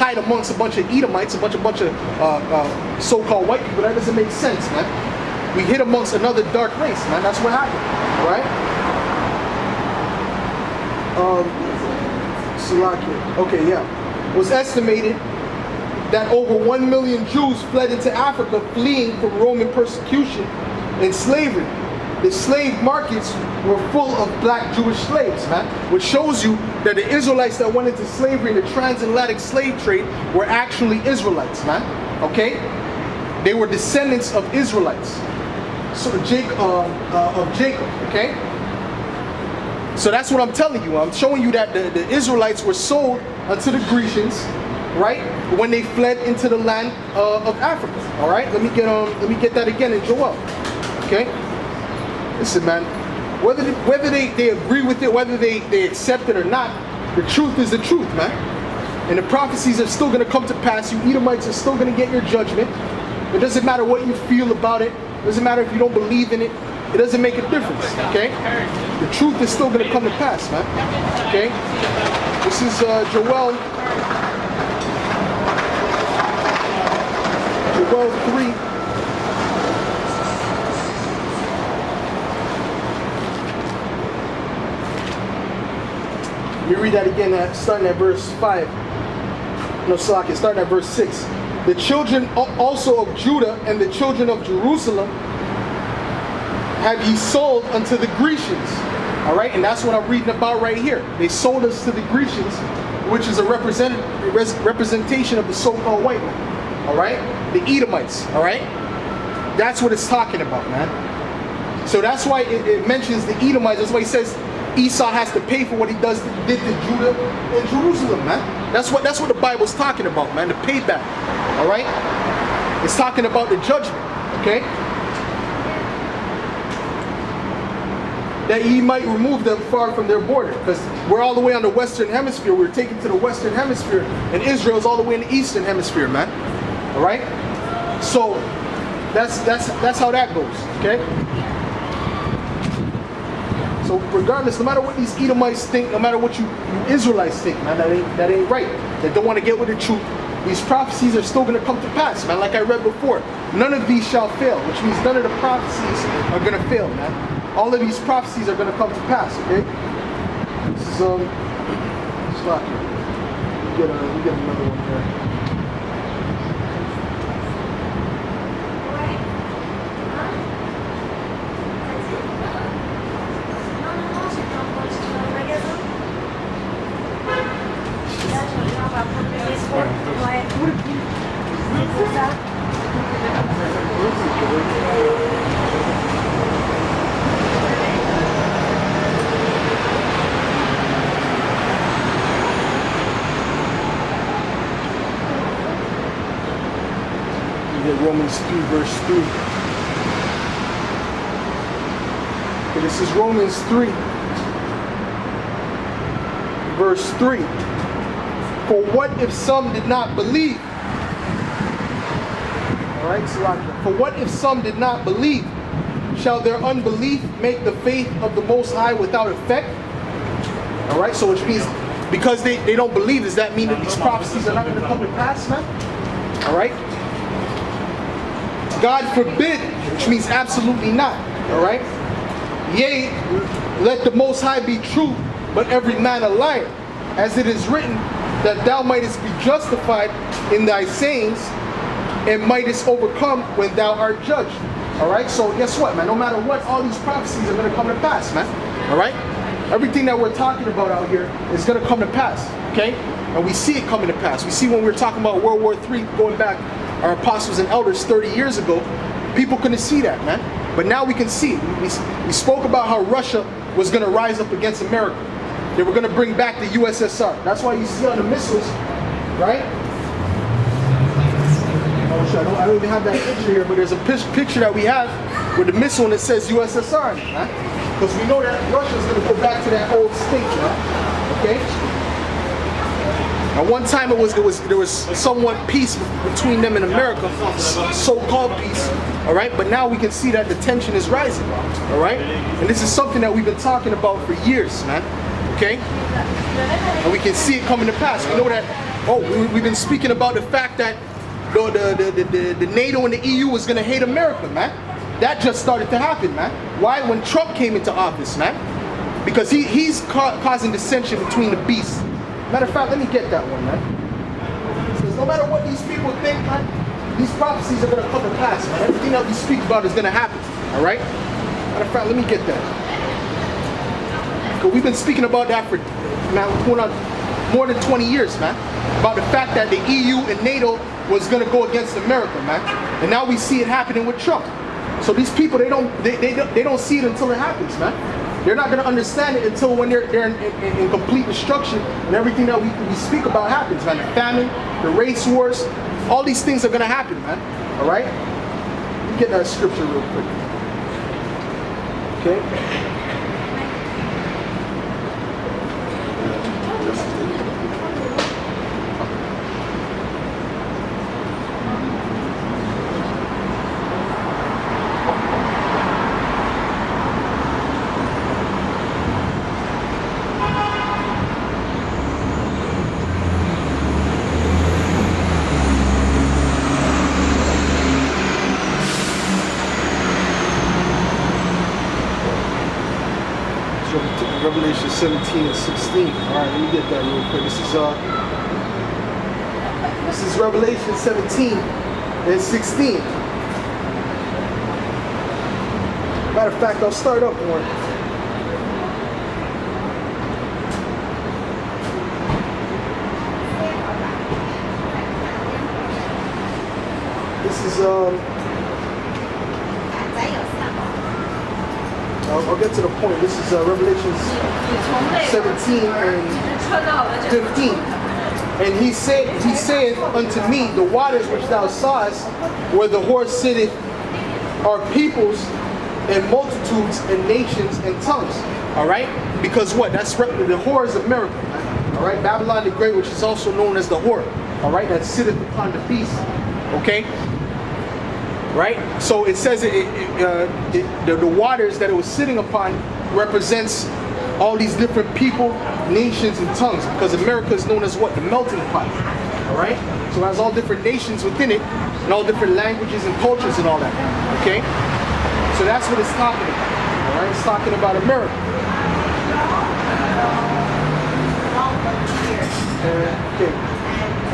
hide amongst a bunch of Edomites, a bunch of so-called white people. That doesn't make sense, man. We hid amongst another dark race, man. That's what happened, all right? Salakia. Okay, yeah. It was estimated that over 1 million Jews fled into Africa, fleeing from Roman persecution and slavery. The slave markets were full of black Jewish slaves, man, which shows you that the Israelites that went into slavery in the transatlantic slave trade were actually Israelites, man. Okay, they were descendants of Israelites, so of Jacob. Okay, so that's what I'm telling you. I'm showing you that the Israelites were sold unto the Grecians, right, when they fled into the land of Africa. All right, let me get that again in Joel. Okay. Listen, man, whether they agree with it, whether they accept it or not, the truth is the truth, man. And the prophecies are still going to come to pass. You Edomites are still going to get your judgment. It doesn't matter what you feel about it. It doesn't matter if you don't believe in it. It doesn't make a difference, okay? The truth is still going to come to pass, man. Okay? This is Joel 3. Let me read that again, starting at verse 5. No, Salakia, starting at verse 6. The children also of Judah and the children of Jerusalem have ye sold unto the Grecians. All right, and that's what I'm reading about right here. They sold us to the Grecians, which is a representation of the so-called white man. All right, the Edomites. All right, that's what it's talking about, man. So that's why it mentions the Edomites. That's why it says Esau has to pay for what he did to Judah and Jerusalem, man. That's what the Bible's talking about, man. The payback. All right? It's talking about the judgment, okay? That he might remove them far from their border, because we're all the way on the Western Hemisphere. We're taken to the Western Hemisphere, and Israel's all the way in the Eastern Hemisphere, man. All right? So that's how that goes, okay? So regardless, no matter what these Edomites think, no matter what you Israelites think, man, that ain't right. They don't want to get with the truth. These prophecies are still going to come to pass, man. Like I read before, none of these shall fail, which means none of the prophecies are going to fail, man. All of these prophecies are going to come to pass, okay? This is we get another one here. Romans 3 verse 3. Okay, this is Romans 3 verse 3. For what if some did not believe? Alright, Salakia. For what if some did not believe? Shall their unbelief make the faith of the Most High without effect? Alright, so which means because they don't believe, does that mean that these prophecies are not going to come to pass, man? Alright? God forbid, which means absolutely not. Alright? Yea, let the Most High be true, but every man a liar. As it is written, that thou mightest be justified in thy sayings, and mightest overcome when thou art judged. Alright? So guess what, man? No matter what, all these prophecies are going to come to pass, man. Alright? Everything that we're talking about out here is going to come to pass. Okay? And we see it coming to pass. We see when we were talking about World War III, going back, our apostles and elders 30 years ago, people couldn't see that, man. But now we can see it. We spoke about how Russia was going to rise up against America. They were going to bring back the USSR. That's why you see on the missiles, right? Oh, I don't even have that picture here, but there's a picture that we have with the missile and it says USSR on it, right? Because we know that Russia's going to go back to that old state, right? Okay? At one time there was somewhat peace between them and America, so-called peace, all right? But now we can see that the tension is rising, all right? And this is something that we've been talking about for years, man, okay? And we can see it coming to pass. We know that Oh, we've been speaking about the fact that the NATO and the EU was gonna hate America, man. That just started to happen, man. Why? When Trump came into office, man. Because he's causing dissension between the beasts. Matter of fact, let me get that one, man. It says, no matter what these people think, man, these prophecies are gonna come to pass, man. Everything that we speak about is gonna happen, all right? Matter of fact, let me get that. Because we've been speaking about that for, man, going on more than 20 years, man. About the fact that the EU and NATO was gonna go against America, man. And now we see it happening with Trump. So these people, they don't see it until it happens, man. They're not gonna understand it until when they're in complete destruction and everything that we speak about happens, man. The famine, the race wars, all these things are gonna happen, man. All right? Let me get that scripture real quick. Okay? Revelation 17 and 16. All right, let me get that real quick. This is Revelation 17 and 16. Matter of fact, I'll start up one. This is I'll get to the point. This is Revelation 17 and 15. And he saith unto me, the waters which thou sawest, where the horse sitteth, are peoples and multitudes and nations and tongues. All right? Because what? That's the whore is America. All right? Babylon the Great, which is also known as the whore. All right? That sitteth upon the beast. Okay? Right? So it says the waters that it was sitting upon represents all these different people, nations, and tongues. Because America is known as what? The melting pot. All right? So it has all different nations within it, and all different languages and cultures and all that. Okay? So that's what it's talking about. All right? It's talking about America. Okay.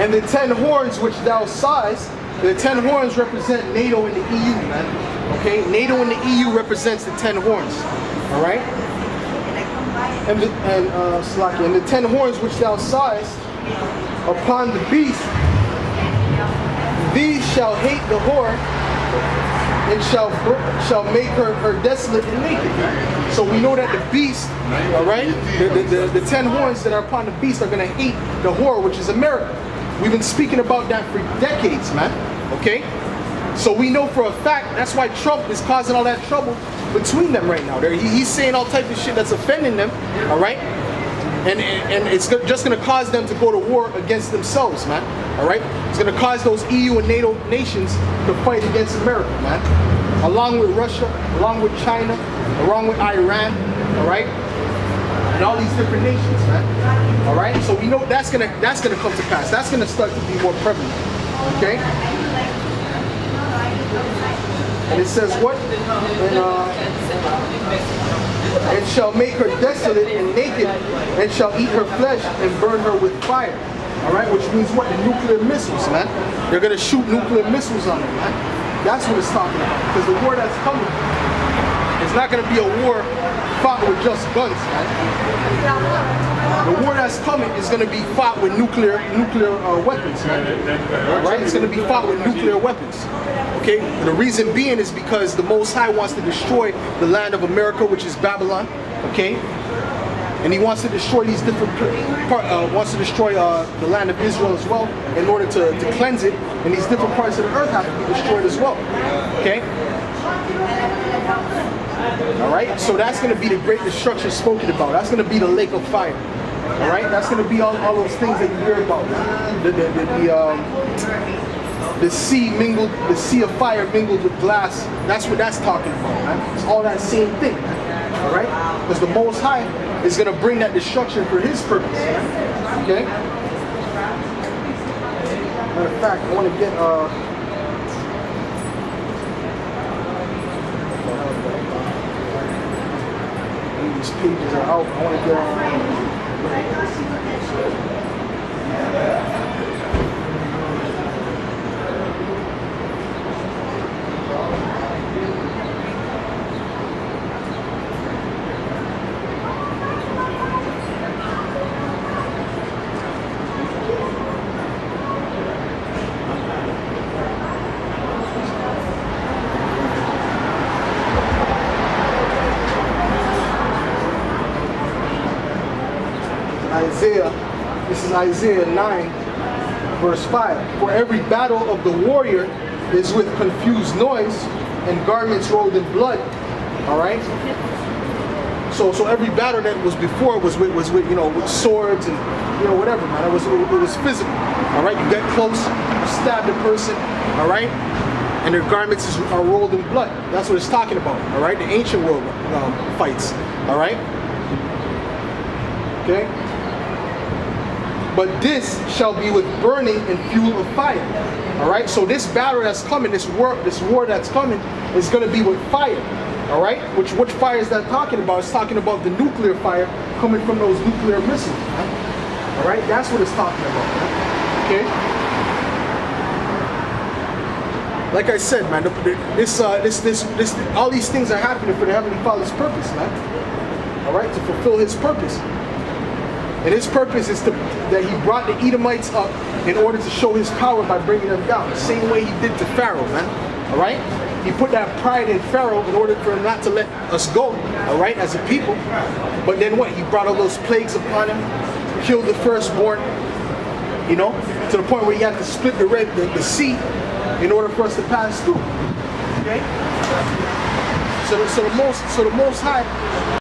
And the 10 horns which thou sawest, the 10 horns represent NATO and the EU, man. Okay? NATO and the EU represents the 10 horns. All right? And the 10 horns which thou sawest upon the beast, these shall hate the whore and shall make her desolate and naked. So we know that the beast, all right, the 10 horns that are upon the beast are going to hate the whore, which is America. We've been speaking about that for decades, man. Okay? So we know for a fact that's why Trump is causing all that trouble between them right now. He's saying all types of shit that's offending them, all right? And it's just going to cause them to go to war against themselves, man. All right? It's going to cause those EU and NATO nations to fight against America, man. Along with Russia, along with China, along with Iran, all right? And all these different nations, man. All right? So we know that's gonna come to pass. That's gonna start to be more prevalent. Okay? And it says what? And shall make her desolate and naked, and shall eat her flesh and burn her with fire. All right? Which means what? The nuclear missiles, man. They're gonna shoot nuclear missiles on them, man. That's what it's talking about. Because the war that's coming, it's not gonna be a war fought with just guns, man. The war that's coming is going to be fought with nuclear weapons, man. Right? It's going to be fought with nuclear weapons. Okay? And the reason being is because the Most High wants to destroy the land of America, which is Babylon. Okay? And he wants to destroy these different wants to destroy the land of Israel as well in order to cleanse it. And these different parts of the earth have to be destroyed as well. Okay? All right, so that's going to be the great destruction spoken about. That's going to be the lake of fire. All right, that's going to be all those things that you hear about. The sea mingled, the sea of fire mingled with glass. That's what that's talking about, man. It's all that same thing, man. All right, because the Most High is going to bring that destruction for His purpose. Okay. Matter of fact, I want to get these pages are out. I want to get Isaiah. This is Isaiah 9, verse 5. For every battle of the warrior is with confused noise and garments rolled in blood. All right. So every battle that was before was with with swords and whatever, man. It was physical. All right. You get close, you stab the person. All right. And their garments are rolled in blood. That's what it's talking about. All right. The ancient world fights. All right. Okay. But this shall be with burning and fuel of fire. All right. So this battle that's coming, this war that's coming, is going to be with fire. All right. Which fire is that talking about? It's talking about the nuclear fire coming from those nuclear missiles. Right? All right. That's what it's talking about. Right? Okay. Like I said, man, all these things are happening for the Heavenly Father's purpose, man. All right, to fulfill His purpose. And His purpose is that He brought the Edomites up in order to show His power by bringing them down. The same way He did to Pharaoh, man. All right? He put that pride in Pharaoh in order for him not to let us go, all right, as a people. But then what? He brought all those plagues upon him, killed the firstborn, to the point where he had to split the sea in order for us to pass through. Okay? So the Most High